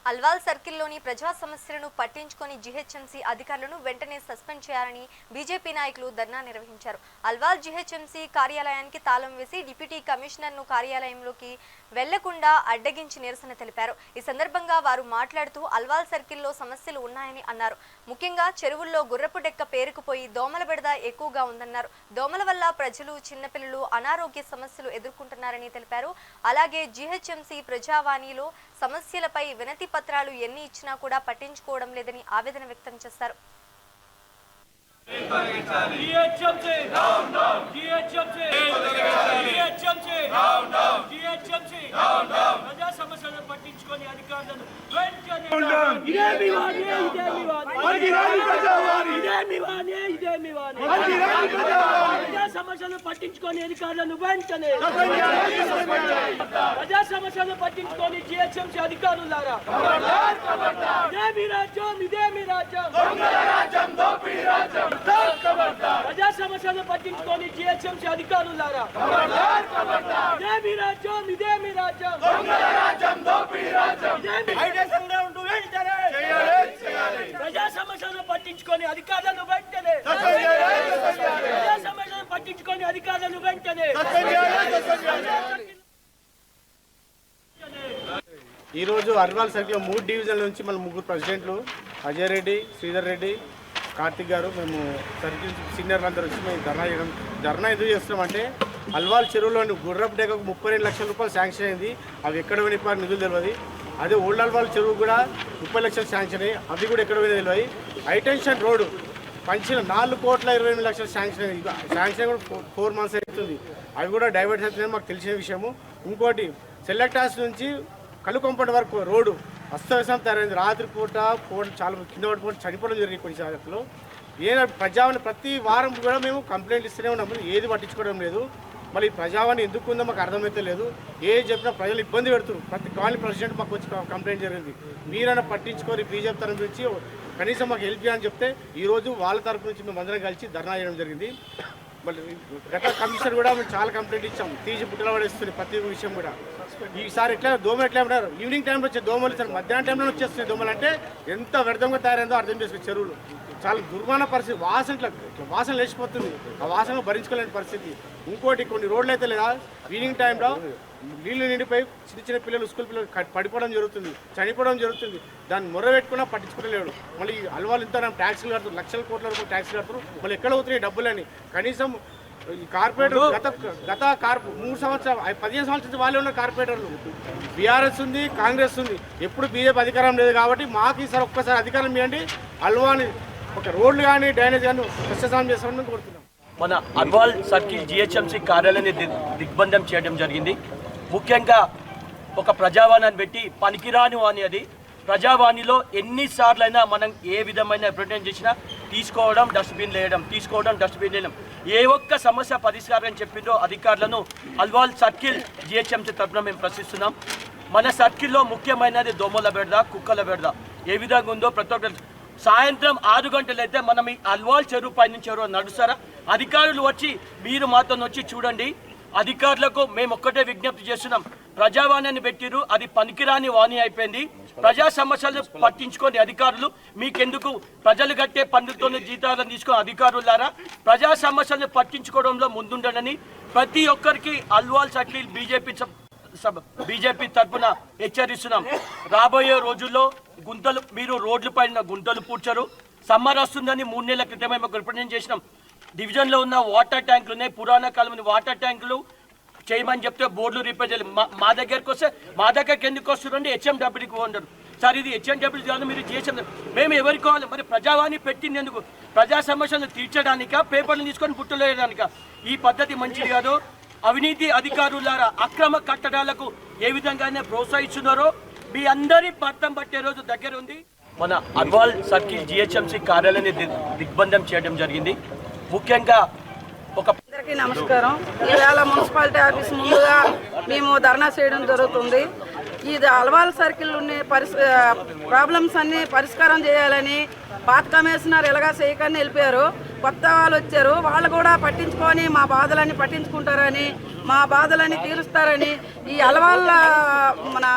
అల్వాల్ సర్కిల్లోని ప్రజా సమస్యలను పట్టించుకొని జీహెచ్ఎంసీ అధికారులను వెంటనే సస్పెండ్ చేయాలని బీజేపీ నాయకులు ధర్నా నిర్వహించారు. అల్వాల్ జీహెచ్ఎంసీ కార్యాలయానికి తాళం వేసి డిప్యూటీ కమిషనర్ను కార్యాలయంలోకి వెళ్లకుండా అడ్డగించి నిరసన తెలిపారు. ఈ సందర్భంగా వారు మాట్లాడుతూ అల్వాల్ సర్కిల్లో సమస్యలు ఉన్నాయని అన్నారు. ముఖ్యంగా చెరువుల్లో గుర్రపు డెక్క పేరుకుపోయి దోమల బెడద ఎక్కువగా ఉందన్నారు. దోమల వల్ల ప్రజలు, చిన్నపిల్లలు అనారోగ్య సమస్యలు ఎదుర్కొంటున్నారని తెలిపారు. అలాగే జీహెచ్ఎంసీ ప్రజావాణిలో సమస్యలపై వినతి పత్రాలు ఎన్ని ఇచ్చినా కూడా పట్టించుకోవడం లేదని ఆవేదన వ్యక్తం చేశారు. సమస్యలు పట్టించుకొని అధికారులను వెంటనే ప్రజా సమస్యలు పట్టించుకొని జీహెచ్ఎంసీ అధికారులారా ఇదేమి రాజ్యం, ఇదేమి రాజ్యం, ప్రజా సమస్యలు పట్టించుకొని జీహెచ్ఎంసీ అధికారులారా ఇదేమి రాజ్యం, ఇదేమి రాజ్యం, ప్రజా సమస్యలు పట్టించుకొని అధికారులను వెంటనే ప్రజా సమస్యలు పట్టించుకొని అధికారులను వెంటనే. ఈరోజు అల్వాల్ సర్కిల్లో 3 డివిజన్ల నుంచి మన 3 ప్రెసిడెంట్లు అజయ్ రెడ్డి, శ్రీధర్ రెడ్డి, కార్తిక్ గారు మేము సర్కిల్ సీనియర్లు అందరూ వచ్చి మేము ధర్నా ఎందుకు చేస్తున్నామంటే అల్వాల్ చెరువులోని గుర్రపు డెక్కకు 32 లక్షల రూపాయలు శాంక్షన్ అయింది. అవి ఎక్కడ పోయిన నిధులు తెలియదు. అదే ఓల్డ్ అల్వాల్ చెరువు కూడా 30 లక్షలు శాంక్షన్ అయ్యి అవి కూడా ఎక్కడ పోయినా తెలియదు. హైటెన్షన్ రోడ్డు పంచిన 4,28,00,000 శాంక్షన్ అయింది. శాంక్షన్ కూడా 4 months అవుతుంది. అవి కూడా డైవర్ట్ అవుతుందని మాకు తెలిసిన విషయము. ఇంకోటి సెలెక్టాస్ నుంచి కలుకొంపటి వరకు రోడ్డు అస్తవ్యస్తం తయారైంది. రాత్రి పూట చాలా కింద పడిపోవడం, చనిపోవడం జరిగింది కొన్ని సార్లు. ప్రజావాణి ప్రతి వారం కూడా మేము కంప్లైంట్ ఇస్తూనే ఉన్నాము, ఏది పట్టించుకోవడం లేదు. మళ్ళీ ప్రజావాణి ఎందుకు ఉందో మాకు అర్థమైతే లేదు. ఏది చెప్పినా ప్రజలు ఇబ్బంది పెడుతున్నారు. ప్రతి కాలనీ ప్రెసిడెంట్ మాకు వచ్చి కంప్లైంట్ జరిగింది. మీరైనా పట్టించుకొని బీజేపీ తరఫు నుంచి కనీసం మాకు హెల్ప్ చేయాలని చెప్తే ఈరోజు వాళ్ళ తరఫు నుంచి మేము అందరం కలిసి ధర్నా చేయడం జరిగింది. మళ్ళీ గత కమిషనర్ కూడా మేము చాలా కంప్లైంట్ ఇచ్చాము, తీసి పుట్టలో పడేస్తుంది ప్రతి విషయం కూడా. ఈసారి దోమలు ఎట్లా ఉన్నారు, ఈవినింగ్ టైంలో వచ్చే దోమలు ఇస్తారు, మధ్యాహ్నం టైంలో వచ్చేస్తున్నాయి దోమలు. అంటే ఎంత వ్యర్థంగా తయారైందో అర్థం చేసుకోవచ్చు. చెరువులు చాలా దుర్మాన పరిస్థితి, వాసన లేచిపోతుంది. ఆ వాసన భరించుకోలేని పరిస్థితి. ఇంకోటి కొన్ని రోడ్లు అయితే లేదా ఈవినింగ్ టైంలో నీళ్లు నిండిపోయి చిన్న పిల్లలు, స్కూల్ పిల్లలు పడిపోవడం జరుగుతుంది, చనిపోవడం జరుగుతుంది. దాన్ని మొర్రబెట్టుకున్నా పట్టించుకోలేడు. మళ్ళీ అల్వాలు ఇంత ట్యాక్సీలు కడుతున్నారు, లక్షల కోట్ల రూపాయలు ట్యాక్సీలు కడుతున్నారు. మళ్ళీ ఎక్కడ అవుతున్నాయి డబ్బులని? కనీసం ఈ కార్పొరేటర్ గత 3 సంవత్సరాలు 15 సంవత్సరాల నుంచి వాళ్ళే ఉన్న కార్పొరేటర్లు. బీఆర్ఎస్ ఉంది, కాంగ్రెస్ ఉంది, ఎప్పుడు బీజేపీ అధికారం లేదు. కాబట్టి మాకు ఈసారి ఒక్కసారి అధికారం ఇవ్వండి. అల్వాని ఒక రోడ్లు కానీ డ్రైనేజ్ కానీ సస్యసానం చేస్తామని కోరుతున్నాం. మన అల్వాల్ సర్కిల్ జీహెచ్ఎంసీ కార్యాలయాన్ని దిగ్బంధం చేయడం జరిగింది. ముఖ్యంగా ఒక ప్రజావాణిని పెట్టి పనికిరాని వాణి అది. ప్రజావాణిలో ఎన్నిసార్లైనా మనం ఏ విధమైన రిప్రజెంట్ చేసినా తీసుకోవడం, డస్ట్బిన్ వేయడం, తీసుకోవడం, డస్ట్బిన్ వేయడం. ఏ ఒక్క సమస్య పరిష్కారం చెప్పిందో అధికారులను అల్వాల్ సర్కిల్ జీహెచ్ఎంసీ తరఫున మేము ప్రశ్నిస్తున్నాం. మన సర్కిల్లో ముఖ్యమైనది దోమల బెడద, కుక్కల బెడద. ఏ విధంగా ఉందో ప్రతి ఒక్క సాయంత్రం 6 గంటలు అయితే మనం ఈ అల్వాల్ చెరువు పై నుంచి ఎవరో నడుస్తారా? అధికారులు వచ్చి మీరు మాతో వచ్చి చూడండి. అధికారులకు మేము ఒక్కటే విజ్ఞప్తి చేస్తున్నాం, ప్రజావాణిని పెట్టిరు, అది పనికిరాని వాణి అయిపోయింది. ప్రజా సమస్యలను పట్టించుకొని అధికారులు మీకెందుకు? ప్రజలు కట్టే పన్నులతోనే జీతాలను తీసుకుని అధికారులారా ప్రజా సమస్యలను పట్టించుకోవడంలో ముందుండని ప్రతి ఒక్కరికి అల్వాల్ సర్కిల్ బీజేపీ తరఫున హెచ్చరిస్తున్నాం. రాబోయే రోజుల్లో మీరు రోడ్ల పైన గుంతలు పూడ్చరు. సమ్మర్ వస్తుందని 3 నెలల క్రితమే మాకు రిప్రజెంట్ చేసినాం. డివిజన్లో ఉన్న వాటర్ ట్యాంకులు ఉన్నాయి, పురాణ కాలం వాటర్ ట్యాంకులు చేయమని చెప్తే బోర్డులు రిపేర్ చేయాలి. మా దగ్గరికి వస్తే మా దగ్గరికి ఎందుకు వస్తుందండి? హెచ్ఎండబ్ల్యూకి ఉండరు సార్, ఇది హెచ్ఎండబ్ల్యూ కాదు, మీరు చేసాం. మేము ఎవరికి కావాలి? మరి ప్రజావాణి పెట్టింది ఎందుకు? ప్రజా సమస్యలు తీర్చడానికా, పేపర్లు తీసుకొని పుట్టలు వేయడానికా? ఈ పద్ధతి మంచిది కాదు. అవినీతి అధికారులారా అక్రమ కట్టడాలకు ఏ విధంగానే ప్రోత్సహిస్తున్నారో మీ అందరి పట్టం పట్టే రోజు దగ్గర ఉంది. మన అల్వాల్ సర్కిల్ జీహెచ్ఎంసీ కార్యాలయాన్ని దిగ్బంధం చేయడం జరిగింది. ముఖ్యంగా అందరికీ నమస్కారం. ఇవాళ మున్సిపాలిటీ ఆఫీస్ ముందుగా మేము ధర్నా చేయడం జరుగుతుంది. ఇది అల్వాల్ సర్కిల్ ఉన్న ప్రాబ్లమ్స్ అన్ని పరిష్కారం చేయాలని పాత కమిషనర్ ఎలాగా చేయకని వెళ్ళిపోయారు. కొత్త వాళ్ళు వచ్చారు, వాళ్ళు కూడా పట్టించుకొని మా బాధలన్నీ పట్టించుకుంటారని, మా బాధలన్నీ తీరుస్తారని ఈ అల్వాల్ మన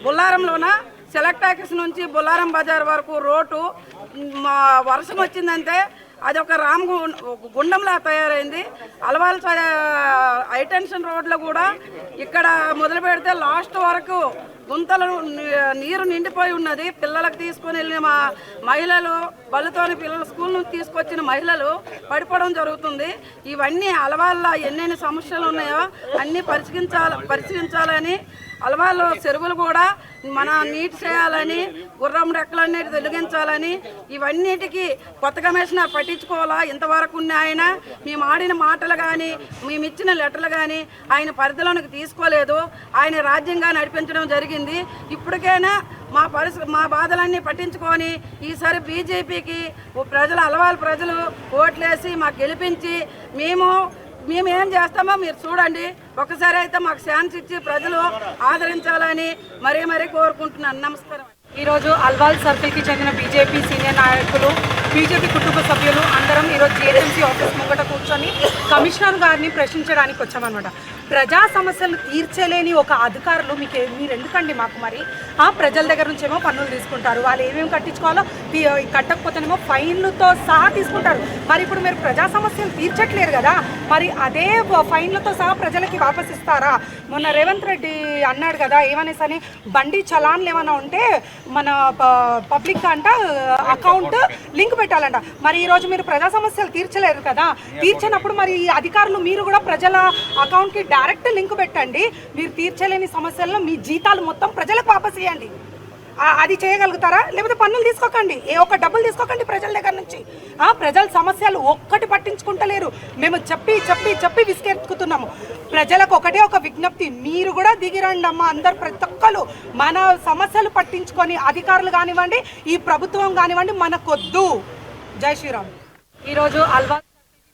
బుల్లారంలోన సెలెక్ట్ ఆఫీస్ నుంచి బొల్లారం బజార్ వరకు రోడ్డు వర్షం వచ్చిందంటే అది ఒక గుండంలా తయారైంది. అలవాల్ హైటెన్షన్ రోడ్లో కూడా ఇక్కడ మొదలు పెడితే లాస్ట్ వరకు గుంతలు నీరు నిండిపోయి ఉన్నది. పిల్లలకు తీసుకొని వెళ్ళిన మా మహిళలు, బళ్ళతోని పిల్లలు స్కూల్ నుంచి తీసుకొచ్చిన మహిళలు పడిపోవడం జరుగుతుంది. ఇవన్నీ అలవాళ్ళ ఎన్నెన్ని సమస్యలు ఉన్నాయో అన్నీ పరిశీలించాలని, అలవాళ్ళు చెరువులు కూడా మన నీటి చేయాలని, గుర్రం రెక్కలన్నీ తొలగించాలని, ఇవన్నిటికీ కొత్త కమిషనర్ పట్టించుకోవాలా. ఇంతవరకు ఉన్న ఆయన మేము ఆడిన మాటలు కానీ మేము ఇచ్చిన లెటర్లు కానీ ఆయన పరిధిలోనికి తీసుకోలేదు. ఆయన రాజ్యంగా నడిపించడం జరిగింది. ఇప్పటికైనా మా బాధలన్నీ పట్టించుకొని ఈసారి బీజేపీకి అలవాళ్ళ ప్రజలు ఓట్లేసి మాకు గెలిపించి మేము ఏం చేస్తామో మీరు చూడండి. ఒకసారి అయితే మాకు ఛాన్స్ ఇచ్చి ప్రజలు ఆదరించాలని మరీ కోరుకుంటున్నాను. నమస్కారం. ఈరోజు అల్వాల్ సర్కిల్కి చెందిన బీజేపీ సీనియర్ నాయకులు, బీజేపీ కుటుంబ సభ్యులు అందరం ఈరోజు జిహెచ్ఎంసీ ఆఫీస్ ముంగట కూర్చొని కమిషనర్ గారిని ప్రశ్నించడానికి వచ్చామన్నమాట. ప్రజా సమస్యలు తీర్చలేని ఒక అధికారులు మీరు ఎందుకండి మాకు? మరి ప్రజల దగ్గర నుంచి ఏమో పన్నులు తీసుకుంటారు, వాళ్ళు ఏమేమి కట్టించుకోవాలో కట్టకపోతేనేమో ఫైన్లతో సహా తీసుకుంటారు. మరి ఇప్పుడు మీరు ప్రజా సమస్యలు తీర్చట్లేరు కదా, మరి అదే ఫైన్లతో సహా ప్రజలకి వాపస్ ఇస్తారా? మొన్న రేవంత్ రెడ్డి అన్నాడు కదా, ఏమనేసని బండి చలాన్లు ఏమైనా ఉంటే మన పబ్లిక్ అంట అకౌంట్ లింక్ పెట్టాలంట. మరి ఈరోజు మీరు ప్రజా సమస్యలు తీర్చలేరు కదా, తీర్చినప్పుడు మరి ఈ అధికారులు మీరు కూడా ప్రజల అకౌంట్కి డైరెక్ట్ లింక్ పెట్టండి. మీరు తీర్చలేని సమస్యల్లో మీ జీతాలు మొత్తం ప్రజలకు వాపస్ ఇవ్వండి. అది చేయగలుగుతారా? లేకపోతే పన్నులు తీసుకోకండి, ఒక్క డబ్బులు తీసుకోకండి ప్రజల దగ్గర నుంచి. ప్రజల సమస్యలు ఒక్కటి పట్టించుకుంటలేరు. మేము చెప్పి విసిగెత్తుకుతున్నాము. ప్రజలకు ఒకటే ఒక విజ్ఞప్తి, మీరు కూడా దిగిరండి అమ్మ. అందరు ప్రతి ఒక్కరు మన సమస్యలు పట్టించుకొని, అధికారులు కానివ్వండి, ఈ ప్రభుత్వం కానివ్వండి, మనకొద్దు. జై శ్రీరామ్. ఈరోజు అల్వాల్